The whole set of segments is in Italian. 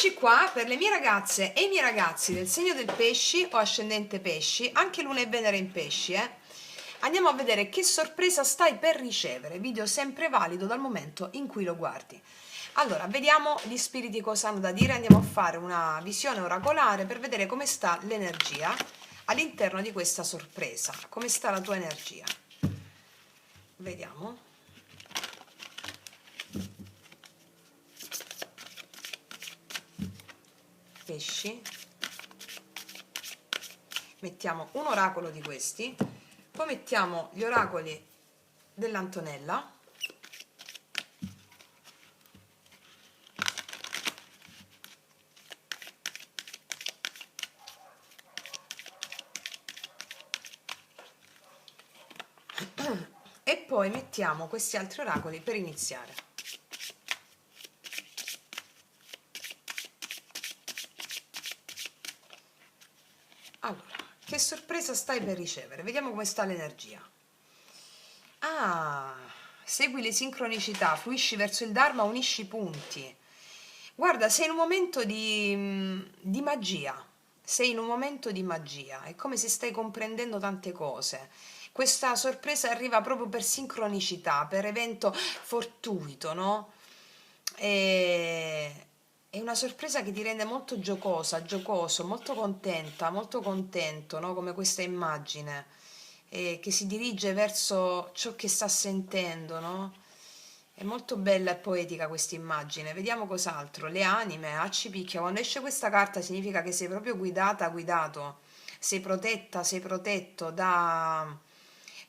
Eccoci qua per le mie ragazze e i miei ragazzi del segno del pesci o ascendente pesci, anche Luna e Venere in pesci, Andiamo a vedere che sorpresa stai per ricevere, video sempre valido dal momento in cui lo guardi. Allora, vediamo gli spiriti cosa hanno da dire, andiamo a fare una visione oracolare per vedere come sta l'energia all'interno di questa sorpresa, come sta la tua energia. Vediamo. Pesci, mettiamo un oracolo di questi, poi mettiamo gli oracoli dell'Antonella, e poi mettiamo questi altri oracoli per iniziare. Allora, che sorpresa stai per ricevere? Vediamo come sta l'energia. Ah, segui le sincronicità, fluisci verso il Dharma, unisci i punti. Guarda, sei in un momento di magia. Sei in un momento di magia. È come se stai comprendendo tante cose. Questa sorpresa arriva proprio per sincronicità, per evento fortuito, no? È una sorpresa che ti rende molto giocosa, giocoso, molto contenta, molto contento, no? Come questa immagine che si dirige verso ciò che sta sentendo, no? È molto bella e poetica questa immagine. Vediamo cos'altro. Le anime, ci picchia. Quando esce questa carta significa che sei proprio guidata, guidato. Sei protetta, sei protetto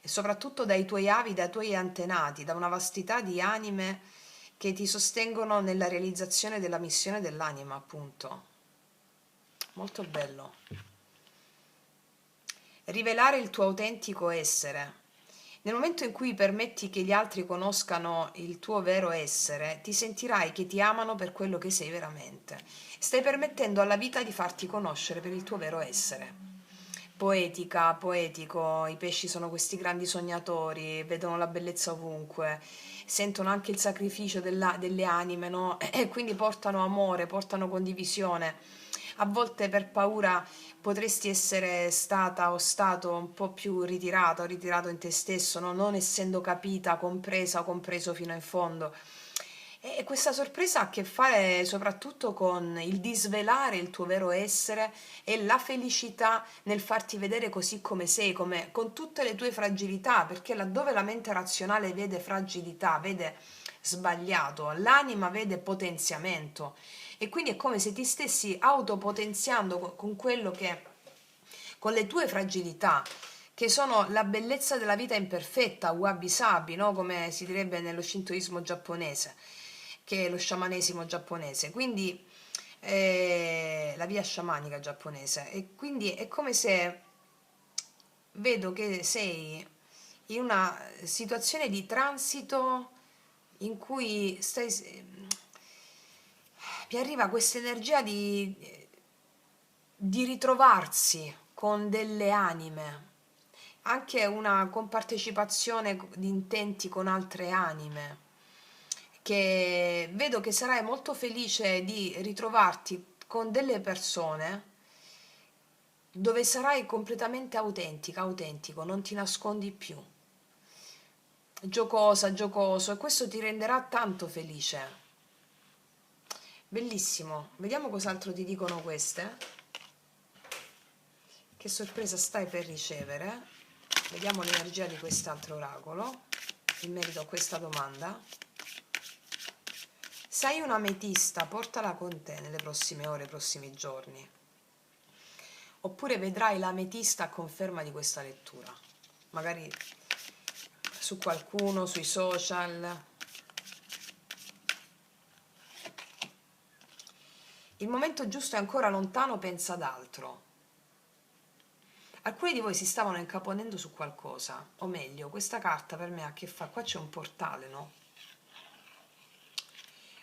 soprattutto dai tuoi avi, dai tuoi antenati, da una vastità di anime che ti sostengono nella realizzazione della missione dell'anima, appunto. Molto bello. Rivelare il tuo autentico essere. Nel momento in cui permetti che gli altri conoscano il tuo vero essere, ti sentirai che ti amano per quello che sei veramente. Stai permettendo alla vita di farti conoscere per il tuo vero essere. Poetica, poetico, i pesci sono questi grandi sognatori, vedono la bellezza ovunque, sentono anche il sacrificio delle anime, no? E quindi portano amore, portano condivisione. A volte per paura potresti essere stata o stato un po' più ritirata o ritirato in te stesso, no? Non essendo capita, compresa o compreso fino in fondo. E questa sorpresa ha a che fare soprattutto con il disvelare il tuo vero essere e la felicità nel farti vedere così come sei, con tutte le tue fragilità, perché laddove la mente razionale vede fragilità, vede sbagliato, l'anima vede potenziamento. E quindi è come se ti stessi autopotenziando con quello che, con le tue fragilità, che sono la bellezza della vita imperfetta, wabi sabi, no? Come si direbbe nello shintoismo giapponese, che è lo sciamanesimo giapponese. Quindi la via sciamanica giapponese. E quindi è come se vedo che sei in una situazione di transito in cui mi arriva questa energia di ritrovarsi con delle anime, anche una compartecipazione di intenti con altre anime, che vedo che sarai molto felice di ritrovarti con delle persone dove sarai completamente autentica, autentico, non ti nascondi più, giocosa, giocoso, e questo ti renderà tanto felice. Bellissimo. Vediamo cos'altro ti dicono queste. Che sorpresa stai per ricevere? Vediamo l'energia di quest'altro oracolo in merito a questa domanda. Sei un'ametista, portala con te nelle prossime ore, prossimi giorni. Oppure vedrai l'ametista a conferma di questa lettura. Magari su qualcuno, sui social. Il momento giusto è ancora lontano, pensa ad altro. Alcuni di voi si stavano incaponendo su qualcosa, o meglio, questa carta per me ha a che fare, qua c'è un portale, no?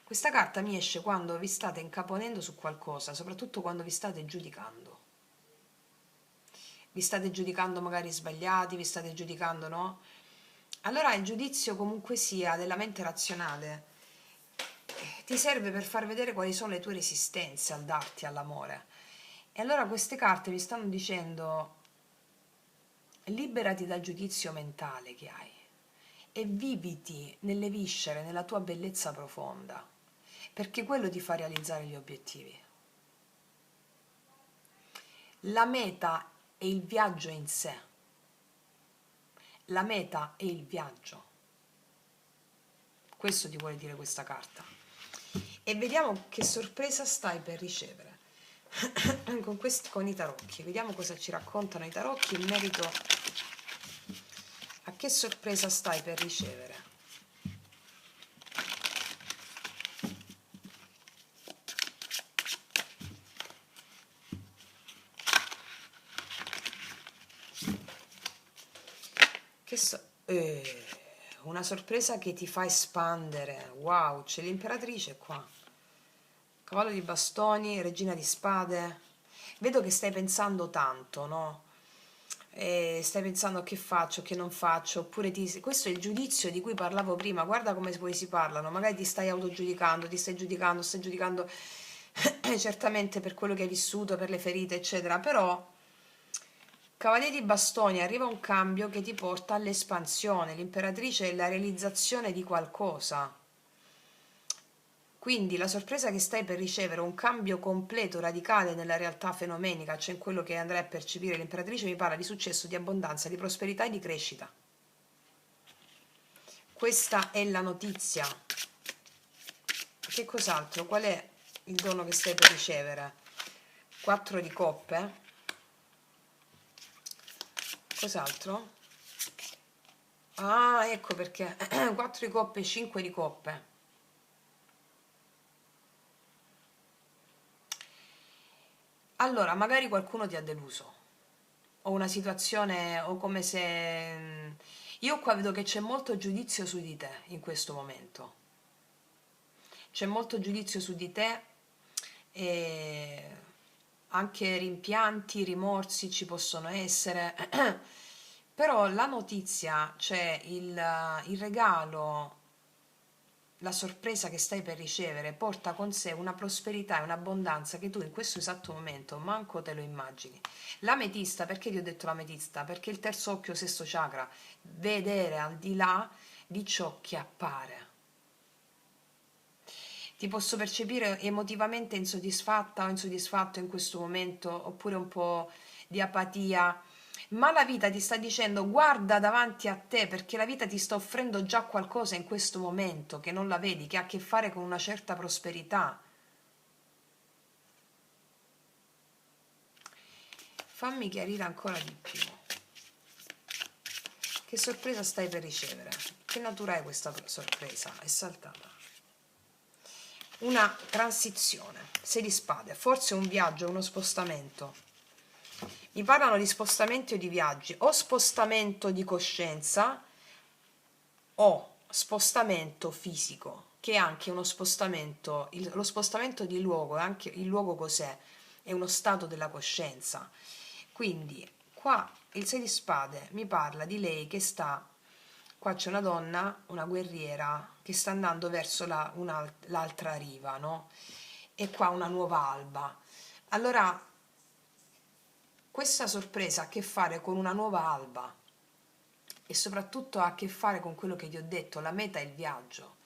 Questa carta mi esce quando vi state incaponendo su qualcosa, soprattutto quando vi state giudicando. Vi state giudicando magari sbagliati, vi state giudicando, no? Allora il giudizio comunque sia della mente razionale ti serve per far vedere quali sono le tue resistenze al darti all'amore. E allora queste carte mi stanno dicendo: liberati dal giudizio mentale che hai e viviti nelle viscere, nella tua bellezza profonda, perché quello ti fa realizzare gli obiettivi. La meta è il viaggio in sé. La meta è il viaggio. Questo ti vuole dire questa carta. E vediamo che sorpresa stai per ricevere con i tarocchi. Vediamo cosa ci raccontano i tarocchi in merito a che sorpresa stai per ricevere. Una sorpresa che ti fa espandere. Wow, c'è l'imperatrice qua. Cavallo di bastoni, regina di spade. Vedo che stai pensando tanto, no? Stai pensando che faccio, che non faccio, oppure questo è il giudizio di cui parlavo prima. Guarda come poi si parlano. Magari ti stai autogiudicando, stai giudicando certamente per quello che hai vissuto, per le ferite, eccetera. Però Cavaliere di bastoni, arriva un cambio che ti porta all'espansione. L'imperatrice è la realizzazione di qualcosa. Quindi la sorpresa che stai per ricevere, un cambio completo, radicale nella realtà fenomenica, cioè in quello che andrai a percepire. L'imperatrice mi parla di successo, di abbondanza, di prosperità e di crescita. Questa è la notizia. Che cos'altro? Qual è il dono che stai per ricevere? 4 di coppe. Cos'altro? Ah, ecco perché. 4 di coppe, 5 di coppe. Allora, magari qualcuno ti ha deluso, o una situazione, o come se... Io qua vedo che c'è molto giudizio su di te in questo momento. C'è molto giudizio su di te e anche rimpianti, rimorsi ci possono essere. Però la notizia, cioè il regalo, la sorpresa che stai per ricevere porta con sé una prosperità e un'abbondanza che tu in questo esatto momento manco te lo immagini. L'ametista, perché ti ho detto l'ametista? Perché il terzo occhio, sesto chakra, vedere al di là di ciò che appare. Ti posso percepire emotivamente insoddisfatta o insoddisfatto in questo momento, oppure un po' di apatia, ma la vita ti sta dicendo: guarda davanti a te, perché la vita ti sta offrendo già qualcosa in questo momento che non la vedi, che ha a che fare con una certa prosperità. Fammi chiarire ancora di più. Che sorpresa stai per ricevere? Che natura è questa sorpresa? È saltata. Una transizione, 6 di spade, forse un viaggio, uno spostamento. Mi parlano di spostamenti o di viaggi, o spostamento di coscienza o spostamento fisico, che è anche uno spostamento. Lo spostamento di luogo, anche il luogo cos'è? È uno stato della coscienza. Quindi qua il 6 di spade mi parla di lei che sta... Qua c'è una donna, una guerriera, che sta andando verso l'altra riva, no? E qua una nuova alba. Allora, questa sorpresa ha a che fare con una nuova alba e soprattutto ha a che fare con quello che ti ho detto, la meta è il viaggio.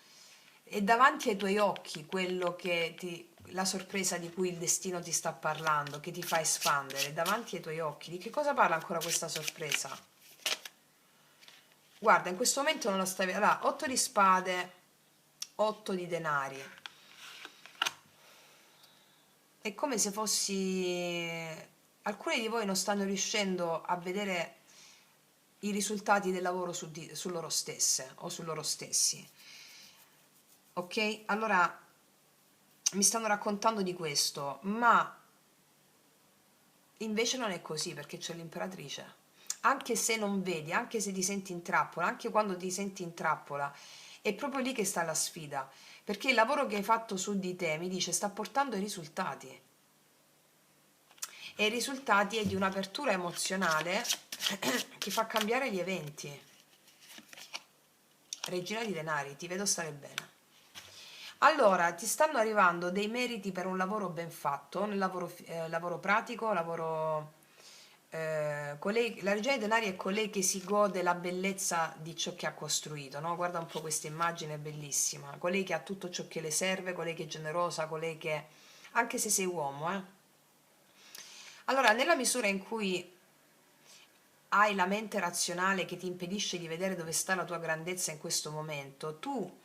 È davanti ai tuoi occhi quello che la sorpresa di cui il destino ti sta parlando, che ti fa espandere, è davanti ai tuoi occhi. Di che cosa parla ancora questa sorpresa? Guarda, in questo momento non la stai vedendo. Allora, 8 di spade, 8 di denari. È come se fossi... Alcuni di voi non stanno riuscendo a vedere i risultati del lavoro su loro stesse o su loro stessi. Ok? Allora, mi stanno raccontando di questo, ma invece non è così, perché c'è l'imperatrice. Anche se non vedi, anche se ti senti in trappola, anche quando ti senti in trappola, è proprio lì che sta la sfida, perché il lavoro che hai fatto su di te, mi dice, sta portando i risultati. E i risultati è di un'apertura emozionale che fa cambiare gli eventi. Regina di denari, ti vedo stare bene. Allora, ti stanno arrivando dei meriti per un lavoro ben fatto, nel lavoro pratico, la regina dei denari è colei che si gode la bellezza di ciò che ha costruito, no? Guarda un po' questa immagine, è bellissima. Colei che ha tutto ciò che le serve, colei che è generosa, colei che... anche se sei uomo, eh. Allora, nella misura in cui hai la mente razionale che ti impedisce di vedere dove sta la tua grandezza in questo momento, tu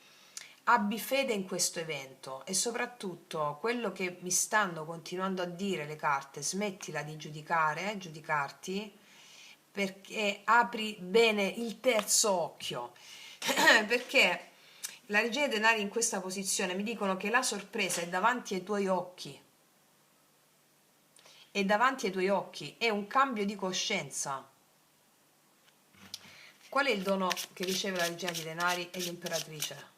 abbi fede in questo evento e soprattutto quello che mi stanno continuando a dire le carte, smettila di giudicare, giudicarti, perché apri bene il terzo occhio, perché la regina dei denari in questa posizione mi dicono che la sorpresa è davanti ai tuoi occhi, è davanti ai tuoi occhi, è un cambio di coscienza. Qual è il dono che riceve la regina di denari e l'imperatrice?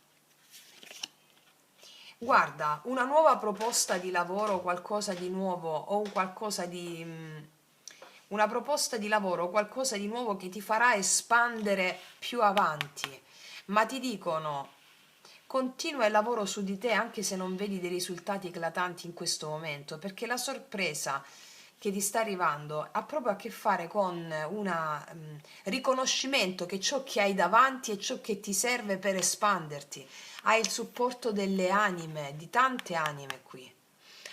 Guarda, una nuova proposta di lavoro, qualcosa di nuovo o un qualcosa di... una proposta di lavoro, qualcosa di nuovo che ti farà espandere più avanti, ma ti dicono continua il lavoro su di te anche se non vedi dei risultati eclatanti in questo momento, perché la sorpresa che ti sta arrivando ha proprio a che fare con un riconoscimento che ciò che hai davanti è ciò che ti serve per espanderti. Hai il supporto delle anime, di tante anime qui.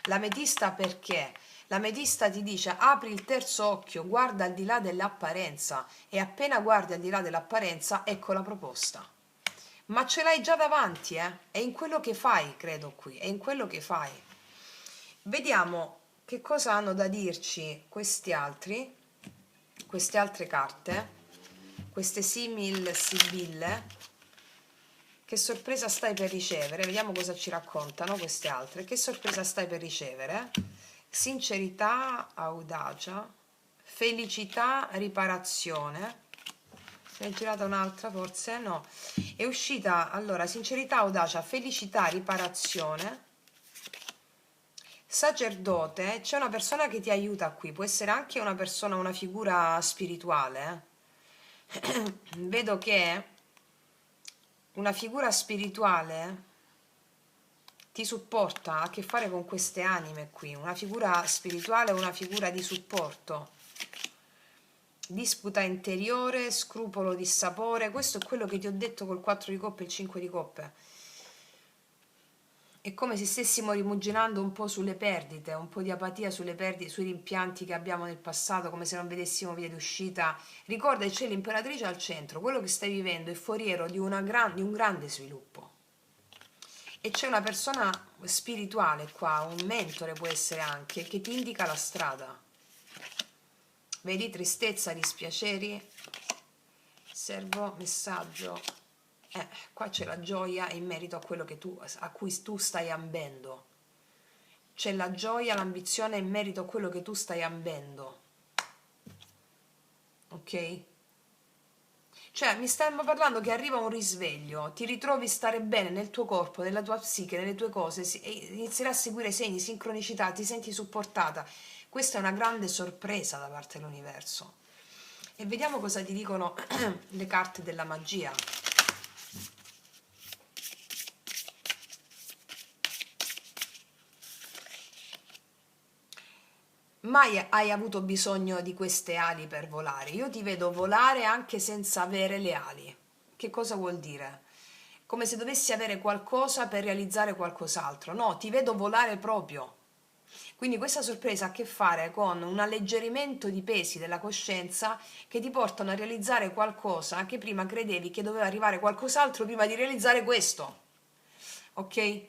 L'ametista perché? L'ametista ti dice apri il terzo occhio, guarda al di là dell'apparenza e appena guardi al di là dell'apparenza ecco la proposta. Ma ce l'hai già davanti, eh? È in quello che fai, credo qui, è in quello che fai. Vediamo che cosa hanno da dirci queste altre carte, queste simil sibille. Che sorpresa stai per ricevere? Vediamo cosa ci raccontano queste altre. Che sorpresa stai per ricevere? Sincerità, audacia, felicità, riparazione. Ne è girata un'altra forse? No. È uscita, allora, sincerità, audacia, felicità, riparazione, sacerdote. C'è una persona che ti aiuta qui, può essere anche una persona, una figura spirituale. Vedo che una figura spirituale ti supporta, ha a che fare con queste anime qui, una figura spirituale, una figura di supporto. Disputa interiore, scrupolo di sapore, questo è quello che ti ho detto col 4 di coppe e il 5 di coppe. È come se stessimo rimuginando un po' sulle perdite, un po' di apatia sulle perdite, sui rimpianti che abbiamo nel passato, come se non vedessimo via di uscita. Ricorda che c'è l'imperatrice al centro, quello che stai vivendo è foriero di un grande sviluppo. E c'è una persona spirituale qua, un mentore può essere anche, che ti indica la strada. Vedi, tristezza, dispiaceri, servo, messaggio. Qua c'è la gioia in merito a quello che a cui tu stai ambendo. C'è la gioia, l'ambizione in merito a quello che tu stai ambendo. Ok? Cioè, mi stiamo parlando che arriva un risveglio, ti ritrovi stare bene nel tuo corpo, nella tua psiche, nelle tue cose, e inizierai a seguire segni, sincronicità, ti senti supportata. Questa è una grande sorpresa da parte dell'universo. E vediamo cosa ti dicono le carte della magia. Mai hai avuto bisogno di queste ali per volare? Io ti vedo volare anche senza avere le ali. Che cosa vuol dire? Come se dovessi avere qualcosa per realizzare qualcos'altro. No, ti vedo volare proprio. Quindi questa sorpresa ha a che fare con un alleggerimento di pesi della coscienza che ti portano a realizzare qualcosa che prima credevi che doveva arrivare qualcos'altro prima di realizzare questo. Ok?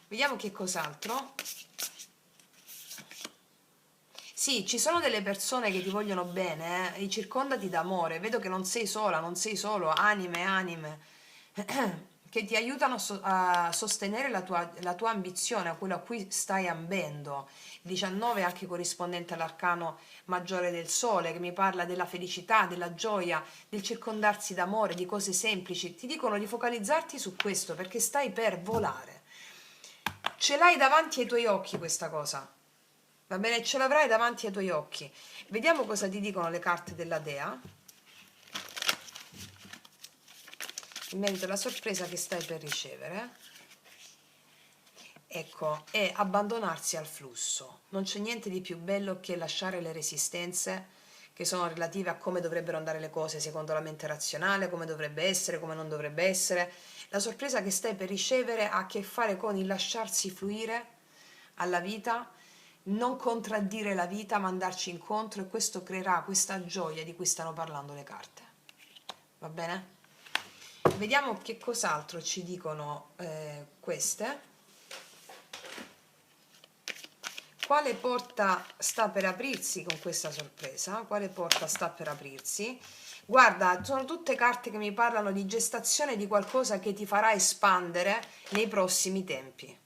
Vediamo che cos'altro. Sì, ci sono delle persone che ti vogliono bene, circondati d'amore, vedo che non sei sola, non sei solo, anime, che ti aiutano a sostenere la tua ambizione, a quello a cui stai ambendo. Il 19 è anche corrispondente all'arcano maggiore del sole, che mi parla della felicità, della gioia, del circondarsi d'amore, di cose semplici. Ti dicono di focalizzarti su questo, perché stai per volare. Ce l'hai davanti ai tuoi occhi questa cosa. Va bene, ce l'avrai davanti ai tuoi occhi. Vediamo cosa ti dicono le carte della Dea in merito alla sorpresa che stai per ricevere. ecco, è abbandonarsi al flusso. Non c'è niente di più bello che lasciare le resistenze che sono relative a come dovrebbero andare le cose secondo la mente razionale, come dovrebbe essere, come non dovrebbe essere. La sorpresa che stai per ricevere ha a che fare con il lasciarsi fluire alla vita, non contraddire la vita, ma andarci incontro, e questo creerà questa gioia di cui stanno parlando le carte. Va bene? Vediamo che cos'altro ci dicono queste. Quale porta sta per aprirsi con questa sorpresa? Quale porta sta per aprirsi? Guarda, sono tutte carte che mi parlano di gestazione di qualcosa che ti farà espandere nei prossimi tempi.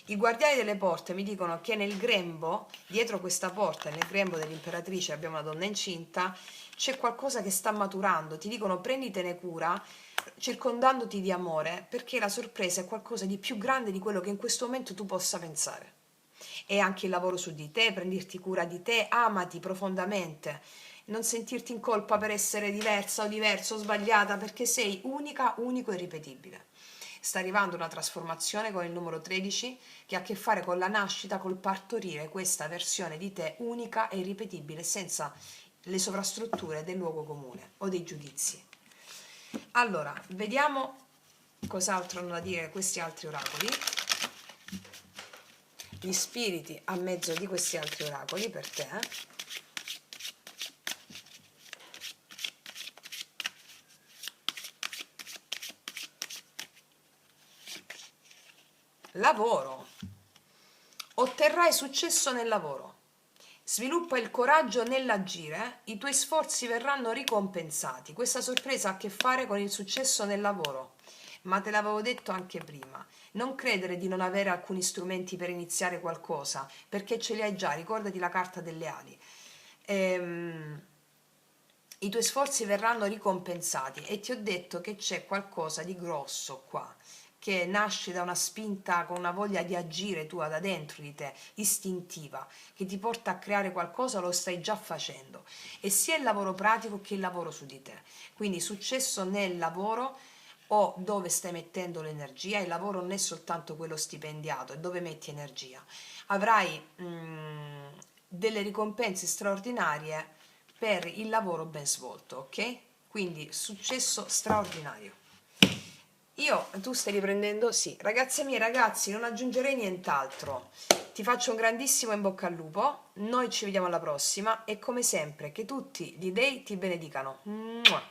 I guardiani delle porte mi dicono che nel grembo, dietro questa porta, nel grembo dell'imperatrice abbiamo una donna incinta, c'è qualcosa che sta maturando. Ti dicono prenditene cura, circondandoti di amore, perché la sorpresa è qualcosa di più grande di quello che in questo momento tu possa pensare. E anche il lavoro su di te, prenderti cura di te, amati profondamente, non sentirti in colpa per essere diversa o diverso o sbagliata, perché sei unica, unico e irripetibile. Sta arrivando una trasformazione con il numero 13 che ha a che fare con la nascita, col partorire questa versione di te unica e irripetibile, senza le sovrastrutture del luogo comune o dei giudizi. Allora, vediamo cos'altro hanno da dire questi altri oracoli. Gli spiriti a mezzo di questi altri oracoli per te. Lavoro. Otterrai successo nel lavoro. Sviluppa il coraggio nell'agire, i tuoi sforzi verranno ricompensati. Questa sorpresa ha a che fare con il successo nel lavoro, ma te l'avevo detto anche prima. Non credere di non avere alcuni strumenti per iniziare qualcosa, perché ce li hai già, ricordati la carta delle ali. I tuoi sforzi verranno ricompensati, e ti ho detto che c'è qualcosa di grosso qua, che nasce da una spinta, con una voglia di agire tua da dentro di te, istintiva, che ti porta a creare qualcosa, lo stai già facendo, e sia il lavoro pratico che il lavoro su di te. Quindi successo nel lavoro o dove stai mettendo l'energia. Il lavoro non è soltanto quello stipendiato, è dove metti energia. Avrai delle ricompense straordinarie per il lavoro ben svolto, ok? Quindi successo straordinario. Tu stai riprendendo? Sì. Ragazze mie, ragazzi, non aggiungerei nient'altro. Ti faccio un grandissimo in bocca al lupo, noi ci vediamo alla prossima, e come sempre che tutti gli dei ti benedicano. Mua.